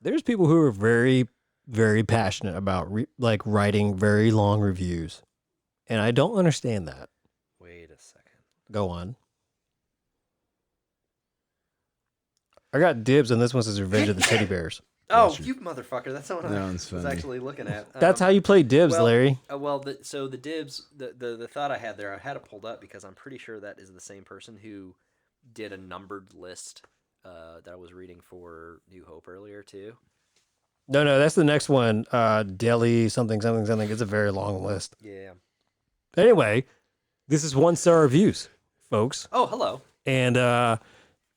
There's people who are very, very passionate about writing very long reviews, and I don't understand that. Wait a second. Go on. I got dibs on this one. Says Revenge of the Teddy Bears. Oh, you motherfucker! That's not what That I one's was funny. actually looking at. That's how you play dibs, Larry. So the dibs, the thought I had there, I had it pulled up because I'm pretty sure that is the same person who did a numbered list that I was reading for New Hope earlier too. No, that's the next one. Delhi something. It's a very long list. Yeah. Anyway, this is 1-star reviews, folks. Oh, hello. And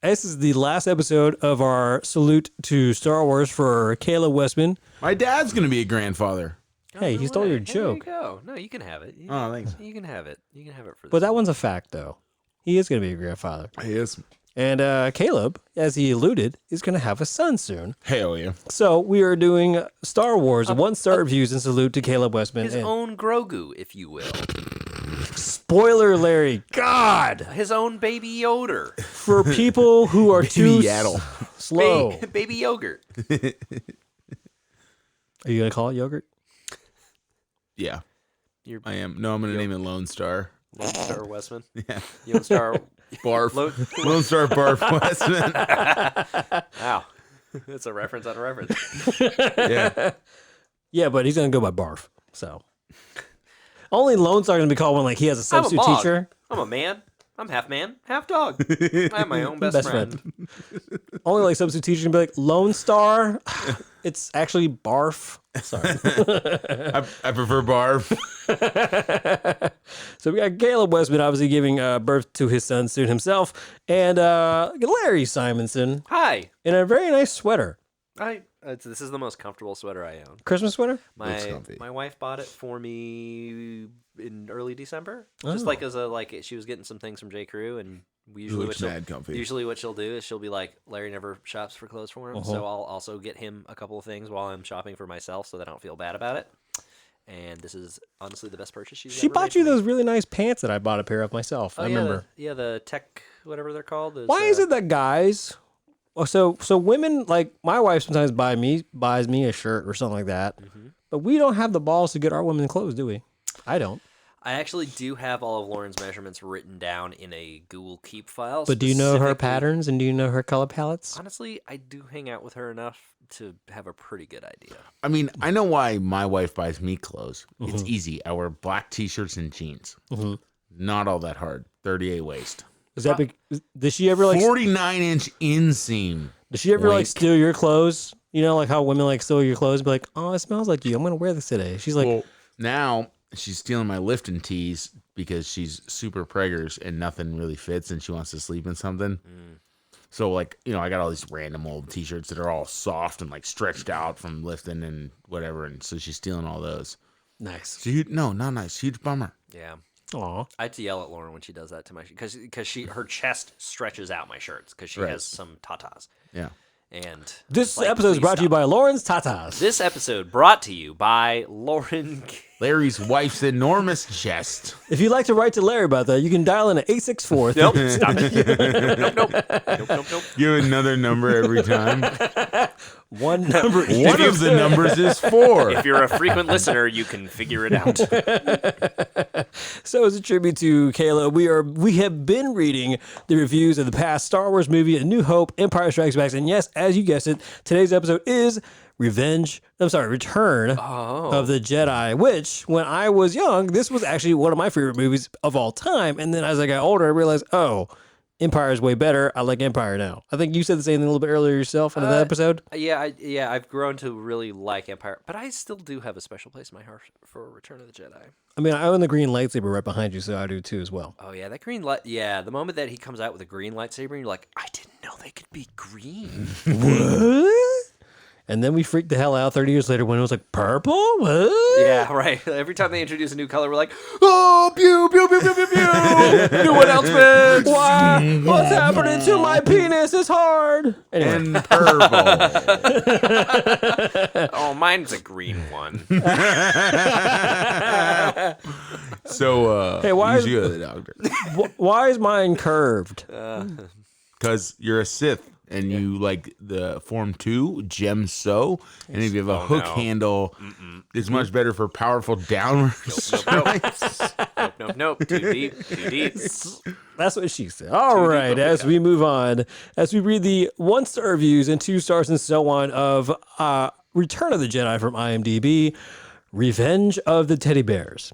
this is the last episode of our salute to Star Wars for Caleb Westman. My dad's going to be a grandfather. Hey, no he stole way. your Hey, joke. There you go. No, you can have it. Oh, thanks. You can have it. You can have it for this. But that one's a fact, though. He is going to be a grandfather. He is. And Caleb, as he alluded, is going to have a son soon. Hell yeah. So we are doing Star Wars 1-star reviews in salute to Caleb Westman. His own Grogu, if you will. Spoiler, Larry. God! His own Baby Yoder. For people who are too Yaddle. slow. Baby yogurt. Are you going to call it yogurt? Yeah, You're I am. No, I'm going to name it Lone Star. Lone Star Westman. Yeah. Lone Star. Barf. Lone Star Barf Westman. Wow. That's a reference on a reference. Yeah. Yeah, but he's going to go by Barf. So. Only Lone Star going to be called when like he has a substitute I'm a teacher. I'm a man, half dog. I'm my own best friend. Only like substitute teacher can be like Lone Star. It's actually Barf. Sorry. I prefer Barf. So we got Caleb Westman obviously giving birth to his son soon himself, and Larry Simonson Hi. in a very nice sweater. This is the most comfortable sweater I own. Christmas sweater? Looks comfy. My wife bought it for me in early December, just like she was getting some things from J. Crew, and we usually looks mad comfy. Usually what she'll do is she'll be like, Larry never shops for clothes for him, so I'll also get him a couple of things while I'm shopping for myself, so that I don't feel bad about it. And this is honestly the best purchase she's She ever bought made you for me. those really nice pants that I bought a pair of myself. I remember. The tech, whatever they're called. Why is it that guys? So women, like my wife sometimes buys me a shirt or something like that, but we don't have the balls to get our women clothes, do we? I don't. I actually do have all of Lauren's measurements written down in a Google Keep file. But do you know her specifically- patterns and do you know her color palettes? Honestly, I do hang out with her enough to have a pretty good idea. I mean, I know why my wife buys me clothes. It's easy. I wear black t-shirts and jeans. Not all that hard. 38 waist. Is that does she ever like 49-inch inseam. does she ever like Wink. steal your clothes? You know, like how women like steal your clothes and be like, "Oh, it smells like you. I'm gonna wear this today." She's like, Well, now she's stealing my lifting tees because she's super preggers and nothing really fits and she wants to sleep in something. So, like, you know, I got all these random old t-shirts that are all soft and like stretched out from lifting and whatever. And so she's stealing all those. "Nice." So no, not nice. Huge bummer. Yeah. Aw. I have to yell at Lauren when she does that to my because her chest stretches out my shirts because she Right. has some tatas. Yeah. And This like, episode is please brought to you stop. by Lauren's Tatas. This episode brought to you by Lauren. Larry's wife's enormous chest. If you'd like to write to Larry about that, you can dial in at 864. Nope, stop it. Nope. Give another number every time. One number. One of the numbers is 4. If you're a frequent listener, you can figure it out. So as a tribute to Kayla, we have been reading the reviews of the past Star Wars movie, A New Hope, Empire Strikes Back, and yes, as you guessed it, today's episode is Return of the Jedi, which when I was young, this was actually one of my favorite movies of all time. And then as I got older, I realized, oh, Empire is way better. I like Empire now. I think you said the same thing a little bit earlier yourself in that episode. Yeah, I've grown to really like Empire, but I still do have a special place in my heart for Return of the Jedi. I mean, I own the green lightsaber right behind you, so I do too as well. Oh yeah, that green light. Yeah, the moment that he comes out with a green lightsaber, and you're like, I didn't know they could be green. What? And then we freaked the hell out 30 years later when it was like, purple? What? Yeah, right. Every time they introduce a new color, we're like, oh, pew, pew, pew, pew, pew, pew. New announcements. Why? What's happening to my penis? It's hard. Anyway. And purple. Oh, mine's a green one. So, Hey, why you is- should go to the doctor. Why is mine curved? Because you're a Sith. and you like the Form 2 gem sew, and if you have a hook handle, it's much better for powerful downward strikes. Nope. Too deep. That's what she said. All right, as we move on, as we read the 1-star reviews and 2 stars and so on of Return of the Jedi from IMDb, Revenge of the Teddy Bears.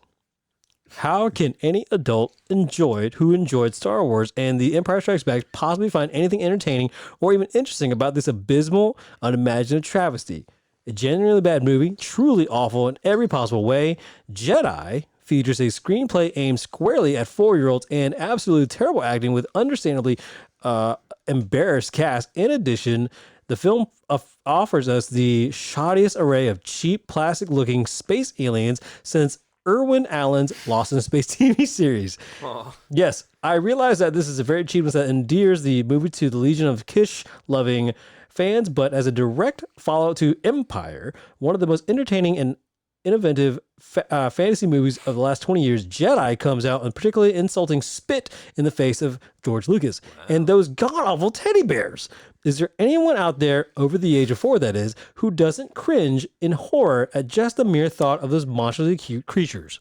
How can any adult who enjoyed Star Wars and The Empire Strikes Back possibly find anything entertaining or even interesting about this abysmal, unimaginative travesty? A genuinely bad movie, truly awful in every possible way. Jedi features a screenplay aimed squarely at 4-year-olds and absolutely terrible acting with understandably embarrassed cast. In addition, the film offers us the shoddiest array of cheap, plastic-looking space aliens since Irwin Allen's Lost in Space TV series. Aww. Yes, I realize that this is a very cheapness that endears the movie to the legion of Kish-loving fans, but as a direct follow to Empire, one of the most entertaining and innovative fantasy movies of the last 20 years, Jedi comes out and particularly insulting spit in the face of George Lucas and those god-awful teddy bears. Is there anyone out there, over the age of 4 that is, who doesn't cringe in horror at just the mere thought of those monstrously cute creatures?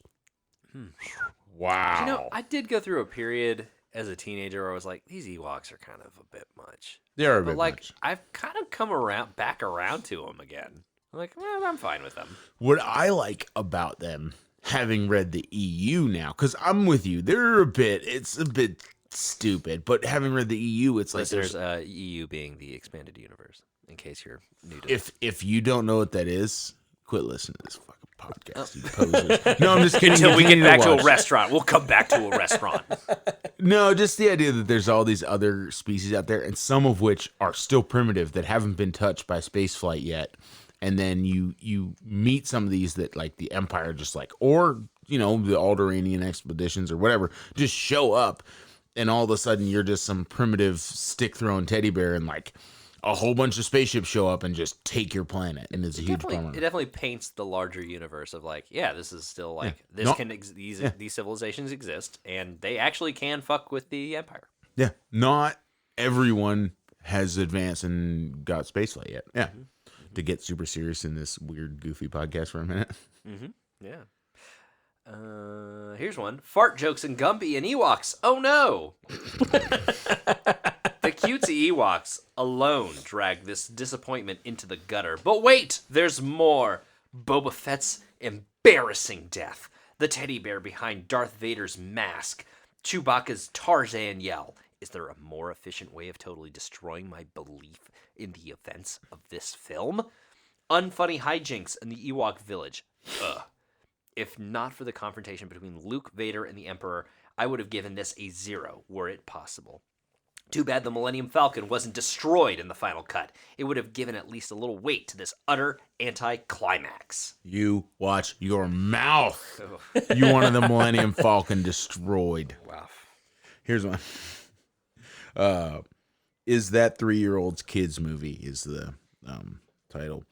Wow. I did go through a period as a teenager where I was like, these Ewoks are kind of a bit much. They are a bit like, much. I've kind of come back around to them again. I'm like, well, I'm fine with them. What I like about them, having read the EU now, because I'm with you, it's a bit stupid, but having read the EU, it's like there's EU being the expanded universe, in case you're new to if you don't know what that is, quit listening to this fucking podcast, you posers. No, I'm just kidding. Until we get back to a restaurant. We'll come back to a restaurant. No, just the idea that there's all these other species out there, and some of which are still primitive that haven't been touched by spaceflight yet. And then you meet some of these that like the Empire just like, or, the Alderaanian expeditions or whatever, just show up. And all of a sudden you're just some primitive stick-throwing teddy bear and like a whole bunch of spaceships show up and just take your planet. And it's a huge bummer. It definitely paints the larger universe of like, yeah, this is still like, these civilizations exist and they actually can fuck with the Empire. Yeah. Not everyone has advanced and got spaceflight yet. Yeah. Mm-hmm. To get super serious in this weird, goofy podcast for a minute. Mm-hmm. Yeah. Here's one. Fart jokes and Gumby and Ewoks. Oh, no. The cutesy Ewoks alone drag this disappointment into the gutter. But wait, there's more. Boba Fett's embarrassing death. The teddy bear behind Darth Vader's mask. Chewbacca's Tarzan yell. Is there a more efficient way of totally destroying my belief in the events of this film? Unfunny hijinks in the Ewok village. Ugh. If not for the confrontation between Luke, Vader, and the Emperor, I would have given this a 0 were it possible. Too bad the Millennium Falcon wasn't destroyed in the final cut. It would have given at least a little weight to this utter anti-climax. You watch your mouth. You wanted the Millennium Falcon destroyed. Wow. Here's one. Is That 3-Year-Old's Kids Movie is the title.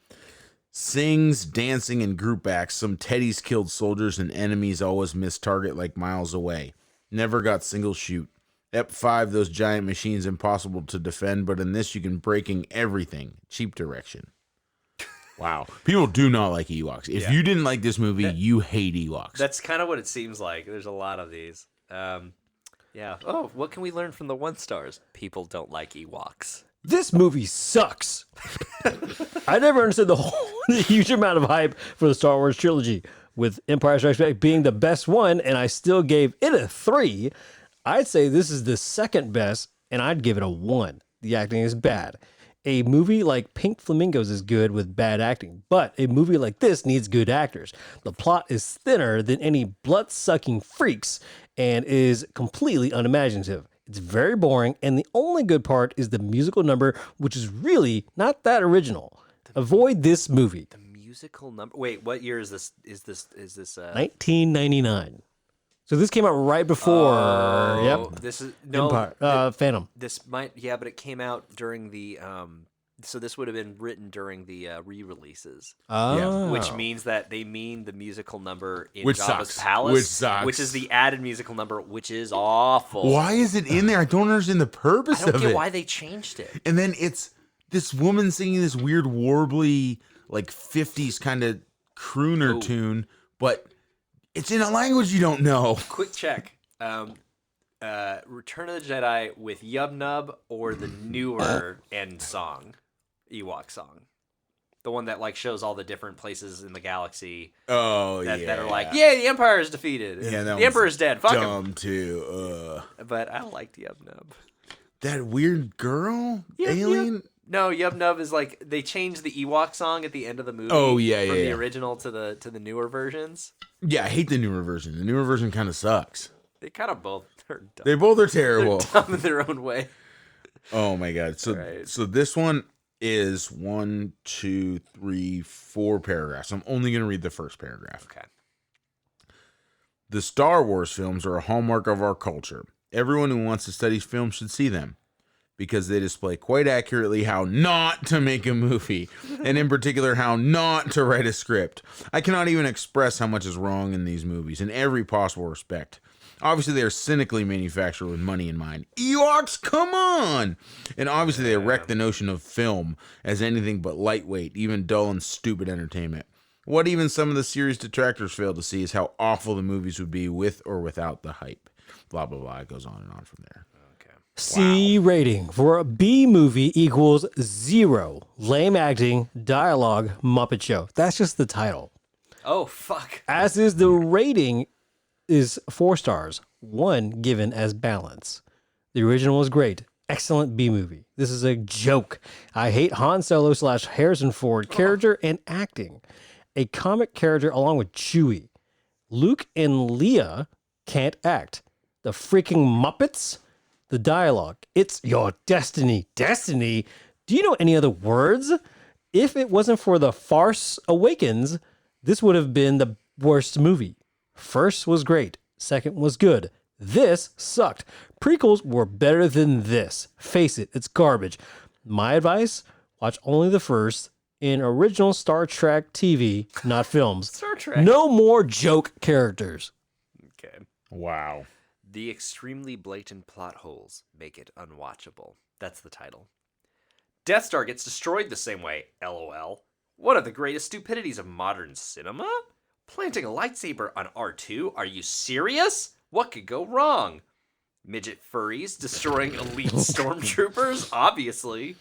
Sings, dancing, and group acts. Some teddies killed soldiers and enemies always missed target like miles away. Never got single shoot. Ep 5, those giant machines impossible to defend, but in this you can breaking everything. Cheap direction. Wow. People do not like Ewoks. If you didn't like this movie, you hate Ewoks. That's kind of what it seems like. There's a lot of these. Yeah. Oh, what can we learn from the 1-stars? People don't like Ewoks. This movie sucks. I never understood the huge amount of hype for the Star Wars trilogy, with Empire Strikes Back being the best one, and I still gave it a 3. I'd say this is the second best, and I'd give it a 1. The acting is bad. A movie like Pink Flamingos is good with bad acting, but a movie like this needs good actors. The plot is thinner than any blood-sucking freaks and is completely unimaginative. It's very boring, and the only good part is the musical number, which is really not that original. Avoid this movie. The musical number? Wait, what year is this? Is this 1999. So this came out right before. Yep. This is no Empire, Phantom. This might, but it came out during the So this would have been written during the re-releases, Oh. which means that they mean the musical number in Which Jabba's sucks. palace, Which sucks. which is the added musical number, which is awful. Why is it in there? I don't understand the purpose I don't of get it. why they changed it. And then it's this woman singing this weird warbly, like 50s kind of crooner tune, but it's in a language you don't know. Quick check. Return of the Jedi with Yub Nub or the newer end song, Ewok song, the one that like shows all the different places in the galaxy Oh, that are like, yeah, the Empire is defeated. Yeah, that the Emperor's dead. Fuck him. dumb too. But I liked Yub Nub. That weird girl? Yep, Alien? yep. No, Yub Nub is like they changed the Ewok song at the end of the movie. Oh, yeah, from yeah, the yeah. original to the newer versions. Yeah, I hate the newer version. The newer version kind of sucks. They kind of both are dumb. They both are They're terrible. dumb in their own way. Oh my god. So Right. so this one is 4 paragraphs. I'm only going to read the first paragraph. Okay. The Star Wars films are a hallmark of our culture. Everyone who wants to study film should see them because they display quite accurately how not to make a movie, and in particular, how not to write a script. I cannot even express how much is wrong in these movies in every possible respect. Obviously, they are cynically manufactured with money in mind. Ewoks, come on! And obviously, they wreck the notion of film as anything but lightweight, even dull and stupid entertainment. What even some of the series detractors fail to see is how awful the movies would be with or without the hype. Blah, blah, blah. It goes on and on from there. Okay. C rating for a B movie equals 0. Lame acting, dialogue, Muppet Show. That's just the title. Oh fuck. As is the rating is 4 stars, 1 given as balance. The original was great. Excellent B movie. This is a joke. I hate Han Solo / Harrison Ford character and acting. A comic character along with Chewie. Luke and Leia can't act. The freaking Muppets. The dialogue. It's your destiny. Destiny? Do you know any other words? If it wasn't for The Farce Awakens, this would have been the worst movie. First was great. Second was good. This sucked. Prequels were better than this. Face it, it's garbage. My advice, watch only the first in original Star Trek TV, not films. Star Trek. No more joke characters. Okay. Wow. The extremely blatant plot holes make it unwatchable. That's the title. Death Star gets destroyed the same way, LOL. One of the greatest stupidities of modern cinema? Planting a lightsaber on R2? Are you serious? What could go wrong? Midget furries destroying elite stormtroopers? Obviously.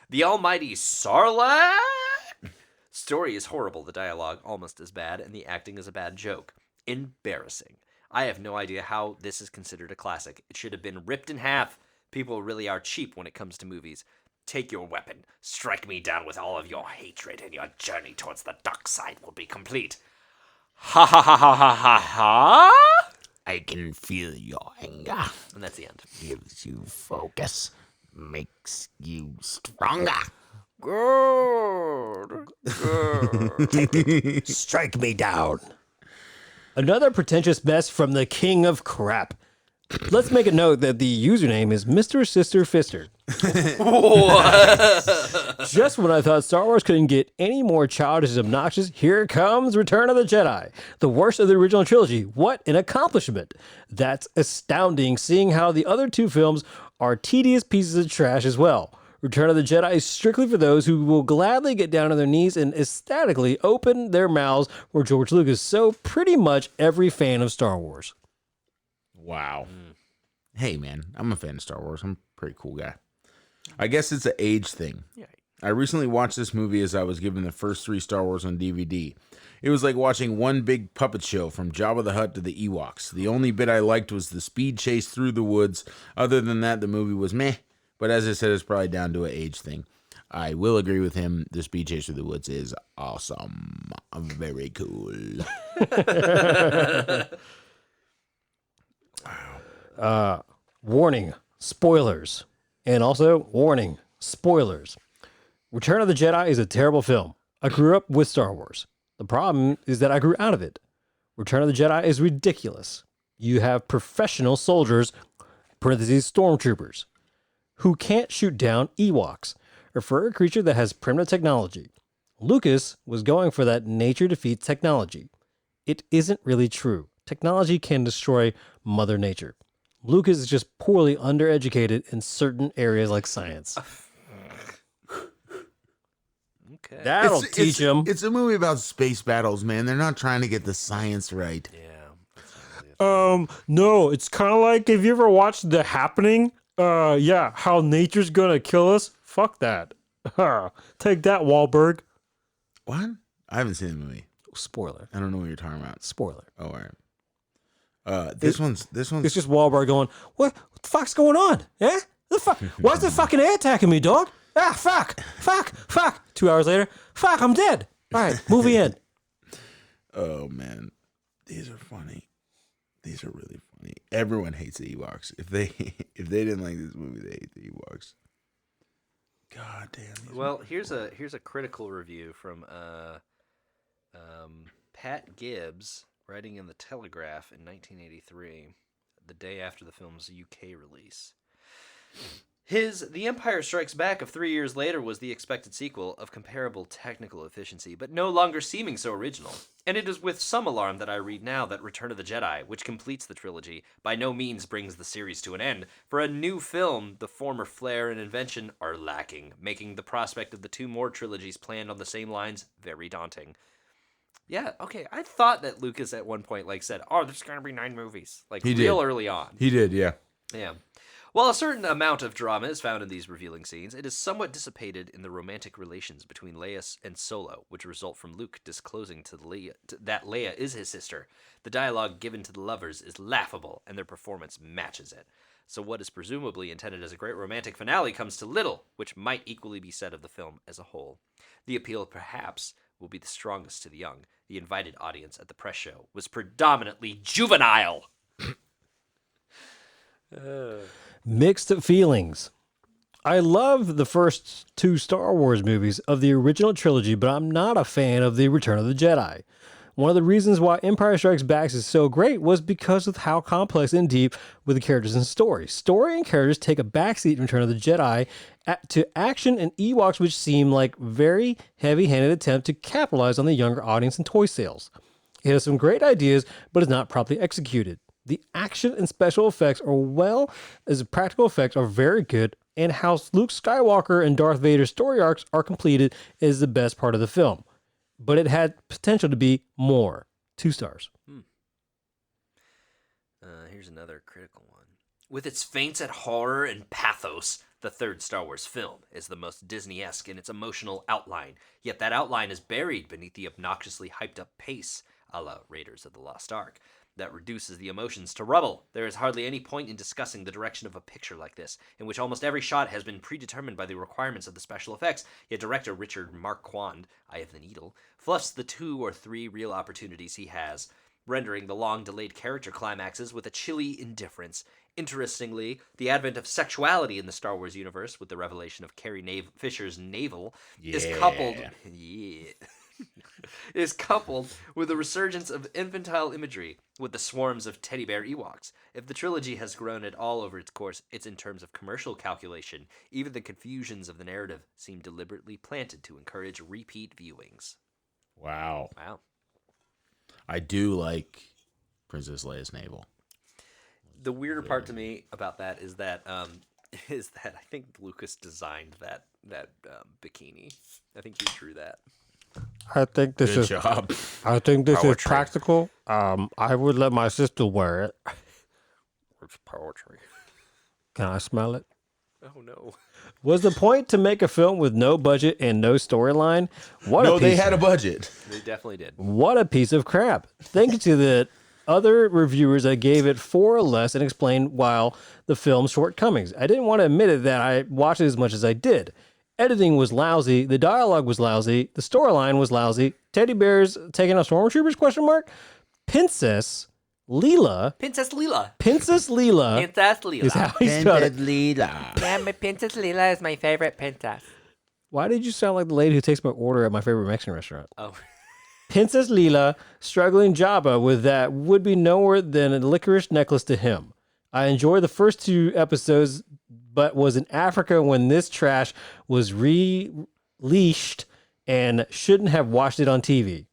The almighty Sarlacc? Story is horrible, the dialogue almost as bad, and the acting is a bad joke. Embarrassing. I have no idea how this is considered a classic. It should have been ripped in half. People really are cheap when it comes to movies. Take your weapon. Strike me down with all of your hatred, and your journey towards the dark side will be complete. Ha ha ha ha ha ha ha! I can feel your anger. And that's the end. Gives you focus. Makes you stronger. Good. Good. Strike me down. Another pretentious mess from the king of crap. Let's make a note that the username is Mr. Sister Fister. Just when I thought Star Wars couldn't get any more childish and obnoxious, here comes Return of the Jedi, the worst of the original trilogy. What an accomplishment. That's astounding, seeing how the other 2 films are tedious pieces of trash as well. Return of the Jedi is strictly for those who will gladly get down on their knees and ecstatically open their mouths for George Lucas. So pretty much every fan of Star Wars. Wow. Hey, man, I'm a fan of Star Wars. I'm a pretty cool guy. I guess it's an age thing. Yeah. I recently watched this movie as I was given the first 3 Star Wars on DVD. It was like watching one big puppet show from Jabba the Hutt to the Ewoks. The only bit I liked was the speed chase through the woods. Other than that, the movie was meh. But as I said, it's probably down to an age thing. I will agree with him. The speed chase through the woods is awesome. Very cool. Warning, spoilers. And also, warning, spoilers. Return of the Jedi is a terrible film. I grew up with Star Wars. The problem is that I grew out of it. Return of the Jedi is ridiculous. You have professional soldiers, parentheses, stormtroopers, who can't shoot down Ewoks. refer a creature that has primitive technology. Lucas was going for that nature defeats technology. It isn't really true. Technology can destroy Mother Nature. Lucas is just poorly undereducated in certain areas like science. Okay. That'll teach him. It's a movie about space battles, man. They're not trying to get the science right. Yeah. No, it's kind of like, if you ever watched The Happening, how nature's gonna kill us. Fuck that. Take that, Wahlberg. What? I haven't seen the movie. Spoiler. I don't know what you're talking about. Spoiler. Oh, all right. This one's. It's just Wahlberg going, what the fuck's going on? Yeah? The fuck? Why's the fucking air attacking me, dog? Ah, fuck. 2 hours later, fuck, I'm dead. All right, movie end. Oh man, these are funny. These are really funny. Everyone hates the Ewoks. If they didn't like this movie, they hate the Ewoks. God damn. Well, here's a critical review from Pat Gibbs, writing in the Telegraph in 1983, the day after the film's UK release. The Empire Strikes Back of 3 years later was the expected sequel of comparable technical efficiency, but no longer seeming so original. And it is with some alarm that I read now that Return of the Jedi, which completes the trilogy, by no means brings the series to an end. For a new film, the former flair and invention are lacking, making the prospect of the two more trilogies planned on the same lines very daunting. Yeah, okay, I thought that Lucas at one point said, "Oh, there's going to be 9 movies," real early on. He did, yeah. Yeah. While a certain amount of drama is found in these revealing scenes, it is somewhat dissipated in the romantic relations between Leia and Solo, which result from Luke disclosing that Leia is his sister. The dialogue given to the lovers is laughable, and their performance matches it. So what is presumably intended as a great romantic finale comes to little, which might equally be said of the film as a whole. The appeal, perhaps, will be the strongest to the young. The invited audience at the press show was predominantly juvenile. Mixed feelings. I love the first 2 Star Wars movies of the original trilogy, but I'm not a fan of the Return of the Jedi. One of the reasons why Empire Strikes Back is so great was because of how complex and deep were the characters and story. Story and characters take a backseat in Return of the Jedi to action and Ewoks, which seem like very heavy-handed attempt to capitalize on the younger audience and toy sales. It has some great ideas, but is not properly executed. The action and special effects, as practical effects, are very good, and how Luke Skywalker and Darth Vader's story arcs are completed is the best part of the film. But it had potential to be more. 2 stars. Here's another critical one. With its feints at horror and pathos, the third Star Wars film is the most Disney-esque in its emotional outline, yet that outline is buried beneath the obnoxiously hyped-up pace, a la Raiders of the Lost Ark, that reduces the emotions to rubble. There is hardly any point in discussing the direction of a picture like this, in which almost every shot has been predetermined by the requirements of the special effects, yet director Richard Marquand, Eye of the Needle, fluffs the 2 or 3 real opportunities he has, rendering the long-delayed character climaxes with a chilly indifference. Interestingly, the advent of sexuality in the Star Wars universe, with the revelation of Carrie Fisher's navel, is coupled... is coupled with the resurgence of infantile imagery with the swarms of teddy bear Ewoks. If the trilogy has grown at all over its course, it's in terms of commercial calculation. Even the confusions of the narrative seem deliberately planted to encourage repeat viewings. Wow. Wow. I do like Princess Leia's navel. The weirder part to me about that is that I think Lucas designed that bikini. I think he drew that. I think this Good is job. I think this is Poetry. practical. I would let my sister wear it. It's poetry. Can I smell it? Oh no. Was the point to make a film with no budget and no storyline? They had a budget. They definitely did. What a piece of crap. Thank you to the other reviewers that gave it 4 or less and explained why the film's shortcomings. I didn't want to admit it that I watched it as much as I did. Editing was lousy. The dialogue was lousy. The storyline was lousy. Teddy bears taking out stormtroopers? Princess Leela Princess Leela. Princess Leela is how he spelled it. Yeah, my Princess Leela is my favorite princess. Why did you sound like the lady who takes my order at my favorite Mexican restaurant? Oh. Princess Leela struggling Jabba with that would be no more than a licorice necklace to him. I enjoyed the first 2 episodes, but was in Africa when this trash was released and shouldn't have watched it on TV.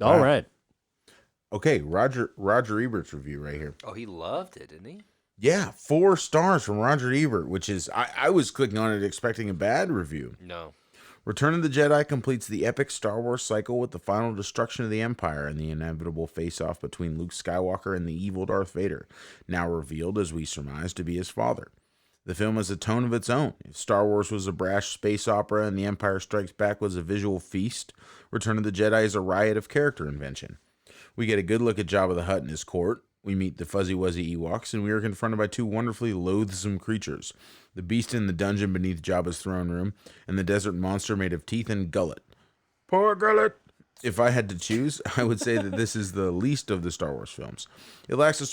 All Wow. right. Okay, Roger Ebert's review right here. Oh, he loved it, didn't he? Yeah, 4 stars from Roger Ebert, which is I was clicking on it expecting a bad review. No. Return of the Jedi completes the epic Star Wars cycle with the final destruction of the Empire and the inevitable face-off between Luke Skywalker and the evil Darth Vader, now revealed, as we surmise, to be his father. The film has a tone of its own. If Star Wars was a brash space opera and The Empire Strikes Back was a visual feast, Return of the Jedi is a riot of character invention. We get a good look at Jabba the Hutt and his court. We meet the Fuzzy Wuzzy Ewoks, and we are confronted by 2 wonderfully loathsome creatures. The beast in the dungeon beneath Jabba's throne room, and the desert monster made of teeth and gullet. Poor gullet! If I had to choose, I would say that this is the least of the Star Wars films. It lacks the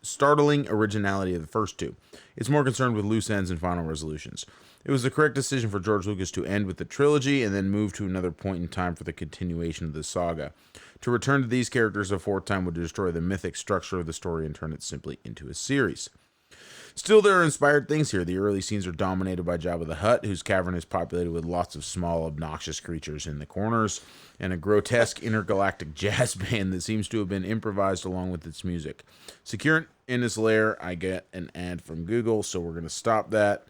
startling originality of the first 2. It's more concerned with loose ends and final resolutions. It was the correct decision for George Lucas to end with the trilogy and then move to another point in time for the continuation of the saga. To return to these characters a 4th time would destroy the mythic structure of the story and turn it simply into a series. Still, there are inspired things here. The early scenes are dominated by Jabba the Hutt, whose cavern is populated with lots of small, obnoxious creatures in the corners, and a grotesque intergalactic jazz band that seems to have been improvised along with its music. Secure in his lair, I get an ad from Google, so we're going to stop that.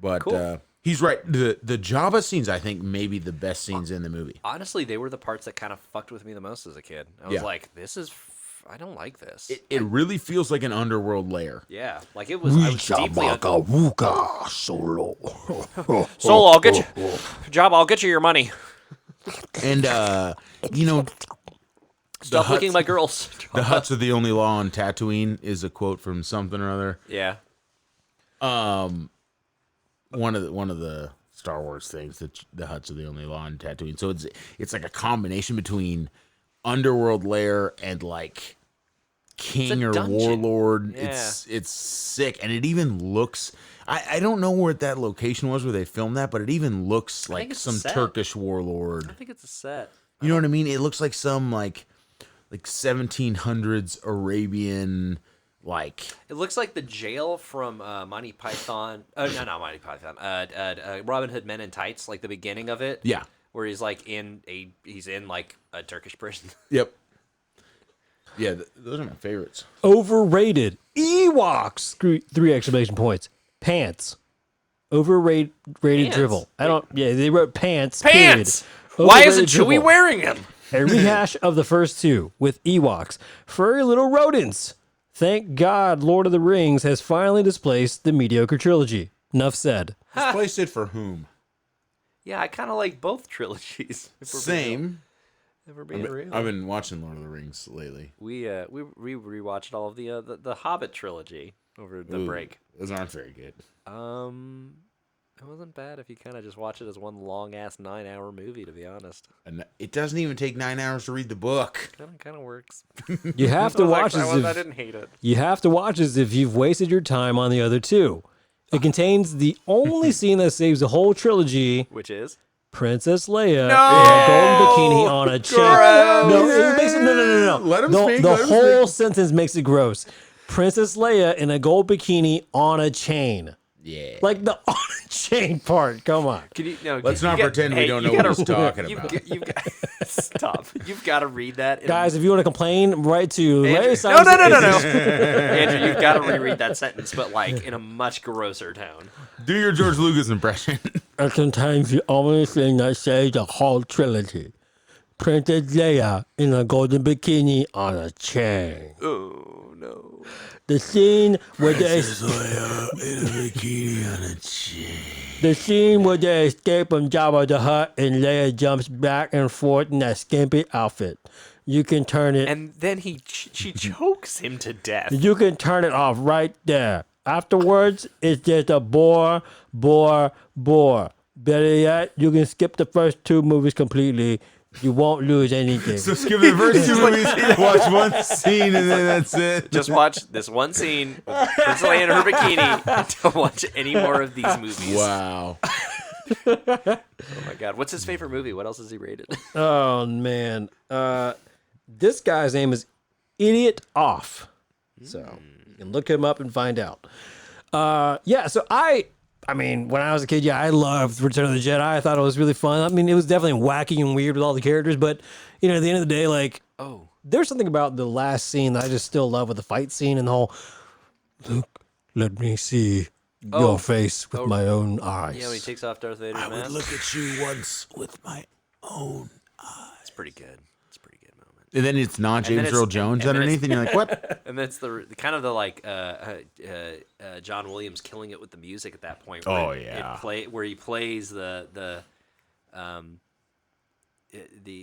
But Cool. He's right. The Jabba scenes, I think, may be the best scenes in the movie. Honestly, they were the parts that kind of fucked with me the most as a kid. I was Yeah. like, I don't like this. It really feels like an underworld lair. Yeah, like it was. I was deeply Solo. Solo, I'll get you. Job, I'll get you your money. And, Stop looking like girls. the Hutts are the only law on Tatooine is a quote from something or other. Yeah. One of the Star Wars things that the Hutts are the only law on Tatooine. So it's like a combination between underworld lair and like king or dungeon. warlord. Yeah. It's sick, and it even looks. I don't know where that location was where they filmed that, but it even looks like it's a some set. Turkish warlord. I think it's a set. You know what I mean? It looks like some like 1700s Arabian like. It looks like the jail from Monty Python. No, not Monty Python. Robin Hood Men in Tights, like the beginning of it. Yeah. Where he's like he's in like a Turkish prison. Yep. Yeah, those are my favorites. Overrated. Ewoks. 3 exclamation points. Pants. Overrated Pants? drivel. I don't. Yeah, they wrote pants. Pants. Period. Why isn't Overrated Chewie drivel. wearing them? A rehash of the first 2 with Ewoks. Furry little rodents. Thank God Lord of the Rings has finally displaced the mediocre trilogy. Enough said. Displaced it for whom? Yeah, I kind of like both trilogies. Same. If we're being real. I've been watching Lord of the Rings lately. We rewatched all of the Hobbit trilogy over the break. Those aren't very good. It wasn't bad if you kind of just watch it as one long ass 9-hour movie. To be honest, And it doesn't even take 9 hours to read the book. kind of works. You have to watch I as if didn't hate it. you have to watch as if you've wasted your time on the other 2. It contains the only scene that saves the whole trilogy. Which is Princess Leia in a golden bikini on a chain. No, it makes it, no. Let him the, speak, The let him whole sentence makes it gross. Princess Leia in a gold bikini on a chain. Yeah. Like the on a chain part. Come on. Can you, no, Let's you not got- pretend we hey, don't you know what gotta- he's talking you've about. got- you've got, stop. You've got to read that. Guys, if you want to complain, write to Andrew, Larry no. Simon. Andrew, you've got to reread that sentence, but like in a much grosser tone. Do your George Lucas impression. It contains the only thing that saves the whole trilogy. Princess Leia in a golden bikini on a chain. Oh no. The scene where they the scene where they escape from Jabba the Hutt and Leia jumps back and forth in that skimpy outfit. You can turn it. And then she chokes him to death. You can turn it off right there. Afterwards, it's just a bore. Better yet, you can skip the first 2 movies completely. You won't lose anything. So skip the first 2 movies, watch one scene, and then that's it. Just watch this one scene with Princess Leia in her bikini. Don't watch any more of these movies. Wow. Oh my god. What's his favorite movie? What else is he rated? Oh man, this guy's name is Idiot Off. So you can look him up and find out. Yeah, so I mean, when I was a kid, yeah, I loved Return of the Jedi. I thought it was really fun. I mean, it was definitely wacky and weird with all the characters, but you know, at the end of the day, like, Oh, there's something about the last scene that I just still love with the fight scene and the whole Luke, let me see your face with my own eyes. yeah, when he takes off Darth Vader's mask. Look at you once with my own. It's pretty good. It's a pretty good moment. And then it's not And then James it's- Earl Jones and then underneath, and you're like, what? And that's the kind of the like John Williams killing it with the music at that point. Oh, where yeah. where he plays the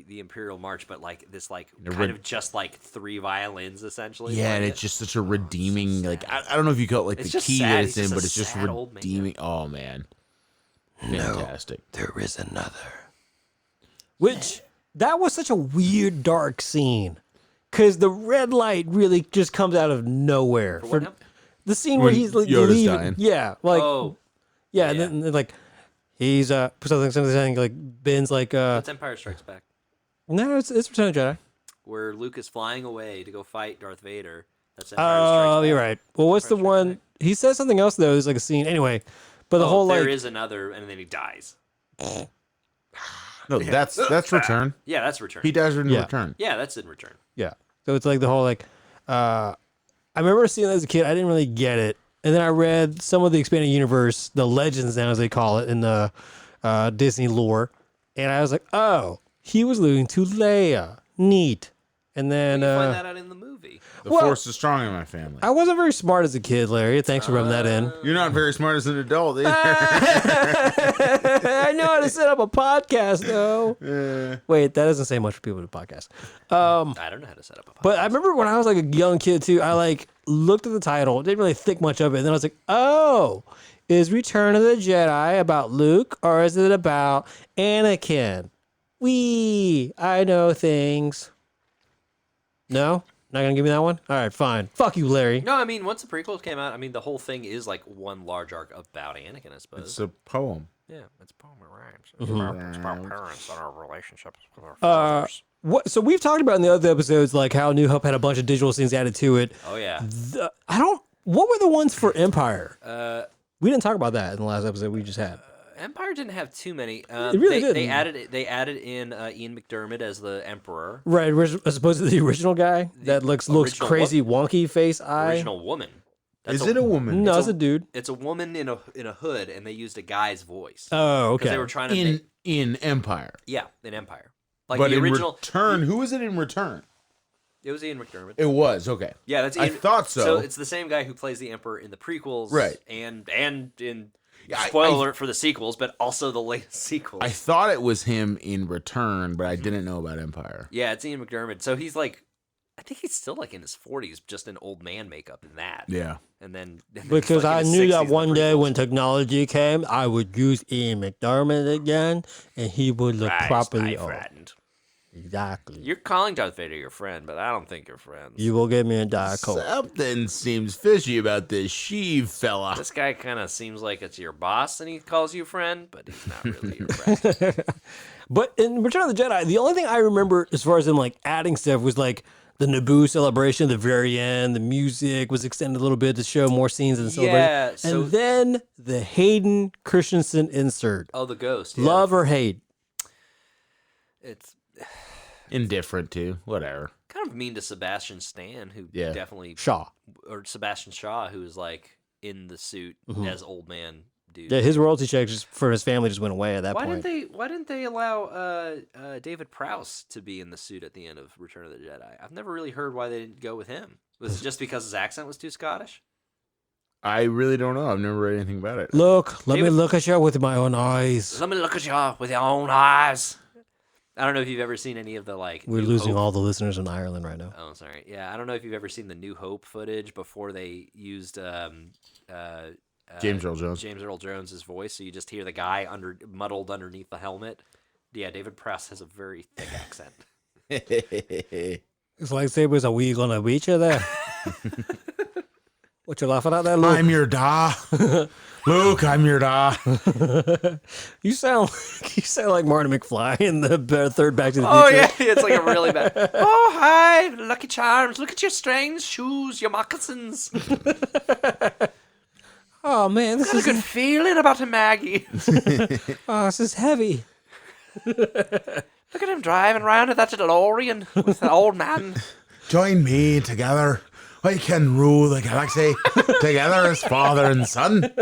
Imperial March, but like this like kind of just like 3 violins essentially. Yeah, and playing it's just such a redeeming, like, I don't know if you call it like It's the just key sad. that He's it's in, just but a it's just sad old man. redeeming. Oh, man. Fantastic. There is another. Which, that was such a weird, dark scene. Because the red light really just comes out of nowhere. For what now? the scene where When he's like Yoda's leaving. dying. Yeah, like, Oh, yeah, yeah. and then like, he's, something saying, like, Ben's like, that's Empire Strikes Back, no, it's Return of the Jedi. where Luke is flying away to go fight Darth Vader. That's Empire Strikes Oh, Back. you're right. Well, what's the Empire Strikes one? Back. He says something else though. There's like a scene anyway, but the whole there like is another, and then he dies. No, that's Return. Yeah, that's Return. He dies in Yeah. Return. Yeah, that's in Return. yeah. So it's like the whole like. I remember seeing that as a kid. I didn't really get it, and then I read some of the expanded universe, the legends now as they call it in the Disney lore, and I was like, oh, he was alluding to Leia. Neat. And then You find that out in the movie. The Well- Force is strong in my family. I wasn't very smart as a kid, Larry. Thanks for rubbing that in. You're not very smart as an adult either. I know how to set up a podcast, though. Wait, that doesn't say much for people to podcast. I don't know how to set up a podcast. But I remember when I was like a young kid too, I like looked at the title, didn't really think much of it, and then I was like, oh, is Return of the Jedi about Luke or is it about Anakin? I know things. No? Not gonna give me that one? All right, fine. Fuck you, Larry. No, I mean, once the prequels came out, I mean, the whole thing is like one large arc about Anakin, I suppose. It's a poem. Yeah, it's poem and rhymes. Mm-hmm. It's about parents and our relationships with our fathers. So we've talked about in the other episodes like how New Hope had a bunch of digital scenes added to it. Oh yeah. What were the ones for Empire? Uh, We didn't talk about that in the last episode we just had. Empire didn't have too many. It really They didn't. added in Ian McDermott as the Emperor. Right, as opposed to the original guy that looks original crazy wonky face eye. Original woman. That's Is it a woman? No, it's a dude. It's a woman in a hood, and they used a guy's voice. Oh, Because okay. they were trying to In Empire. in Empire. Like But the in original. Return, who was it in Return? It was Ian McDermott. It was, okay. Yeah, that's I Ian. thought so. So it's the same guy who plays the Emperor in the prequels, Right. And in Yeah, spoiler I- alert for the sequels, but also the latest sequels. I thought it was him in Return, but I didn't know about Empire. Yeah, it's Ian McDermott. So he's like, I think he's still like in his 40s, just in old man makeup in that. Yeah. And then Because like I in his knew 60s that in the one day prequels. when technology came, I would use Ian McDermott again, and he would look Rise, properly my old. friend. Exactly. You're calling Darth Vader your friend, but I don't think you're friends. You will get me a Diet Coke. Something seems fishy about this Sheev fella. This guy kind of seems like it's your boss, and he calls you friend, but he's not really your friend. But in Return of the Jedi, the only thing I remember as far as them like adding stuff was like the Naboo celebration at the very end. The music was extended a little bit to show more scenes in the celebration. Yeah, so- and then the Hayden Christensen insert. Oh, the ghost. Yeah. Love or hate? It's Indifferent, too. Whatever. kind of mean to Sebastian Stan, who Yeah. definitely Shaw. or Sebastian Shaw, who is like in the suit as old man dude. Yeah, his royalty check just for his family just went away at that Why point. didn't they allow David Prowse to be in the suit at the end of Return of the Jedi? I've never really heard why they didn't go with him. Was it just because his accent was too Scottish? I really don't know. I've never read anything about it. Look, let me David- look at you with my own eyes. Let me look at you with your own eyes. I don't know if you've ever seen any of the like. We're New losing Hope- all the listeners in Ireland right now. Oh, sorry. Yeah, I don't know if you've ever seen the New Hope footage before they used James Earl Jones. James Earl Jones's voice, so you just hear the guy muddled underneath the helmet. Yeah, David Prowse has a very thick accent. It's like sabers, are we gonna beat you there? What you laughing at there, Luke? I'm your da. Luke, I'm your da. You sound like Marty McFly in the third Back to the Oh Future. yeah, it's like a really bad. Oh hi, Lucky Charms! Look at your strange shoes, your moccasins. Oh man, this Got a is good feeling about him, Maggie. this is heavy. Look at him driving around in that DeLorean with the old man. Join me together. We can rule the galaxy together as father and son.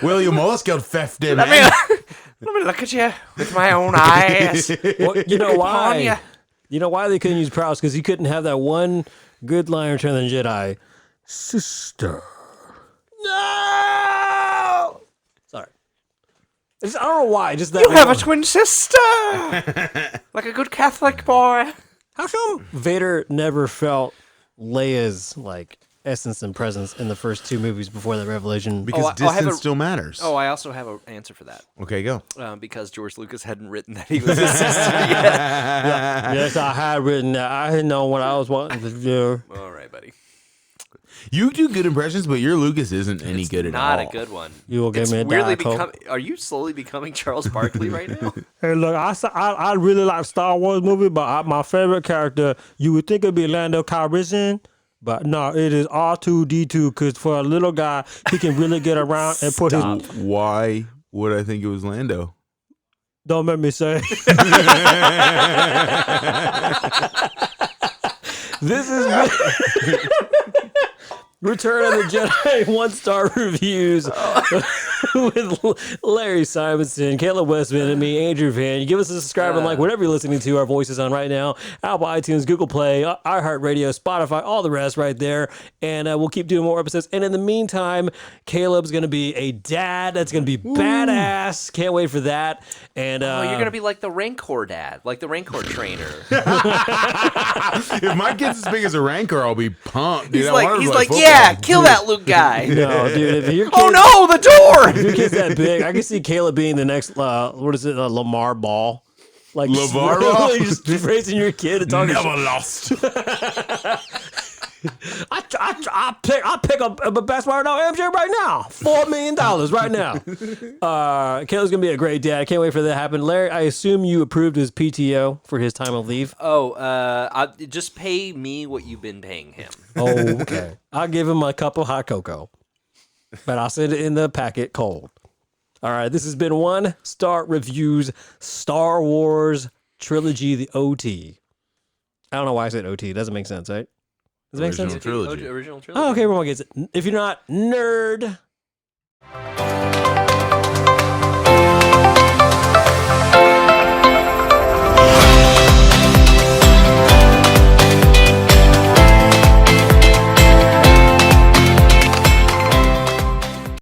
William Wallace killed 50 men. Let me look at you with my own eyes. Well, you know Upon ya. why? You know why they couldn't use Prowse? Because he couldn't have that one good line in Return of the Jedi. Sister. No! Sorry. I don't know why. Just that. You have a twin sister. Like a good Catholic boy. How come Vader never felt Leia's like essence and presence in the first two movies before that revelation? Because I have distance a- still matters. Oh, I also have an answer for that. Okay, go. Because George Lucas hadn't written that he was his sister yet. Yes, I had written that. I didn't know what I was wanting to do. All right, buddy. You do good impressions, but your Lucas isn't any good at all. Not a good one. You will give It's me a weirdly Diet Coke. Are you slowly becoming Charles Barkley right now? Hey, look, I really like Star Wars movie, but my favorite character, you would think it'd be Lando Calrissian, but no, it is R2-D2, because for a little guy, he can really get around and put his... Why would I think it was Lando? Don't make me say. This is... Return of the Jedi 1-star reviews with Larry Simonson, Caleb Westman, and me, Andrew Van. You give us a subscribe and like whatever you're listening to our voices on right now. Apple, iTunes, Google Play, iHeartRadio, Spotify, all the rest right there. And we'll keep doing more episodes. And in the meantime, Caleb's going to be a dad. That's going to be badass. Can't wait for that. And Oh, you're gonna be like the Rancor dad, like the Rancor trainer. If my kid's as big as a Rancor, I'll be pumped. Dude. He's I like, want him he's to like, play yeah, football." kill that Luke guy. no, dude, if your kid, Oh no, the door! if your kid's that big, I can see Caleb being the next, what is it, Lamar Ball. Like LeVar Ball? just raising your kid and talking Never lost. I pick up a basketball now, MJ, right now. $4 million right now. Caleb's gonna be a great dad. I can't wait for that to happen. Larry, I assume you approved his PTO for his time of leave. Oh, just pay me what you've been paying him. Oh, okay. I'll give him a cup of hot cocoa, but I'll send it in the packet cold. All right, this has been 1-Star Reviews Star Wars Trilogy, the OT. I don't know why I said OT. It doesn't make sense, right? Does it make sense? Trilogy. Original trilogy. Oh, okay, everyone gets it. If you're not, nerd.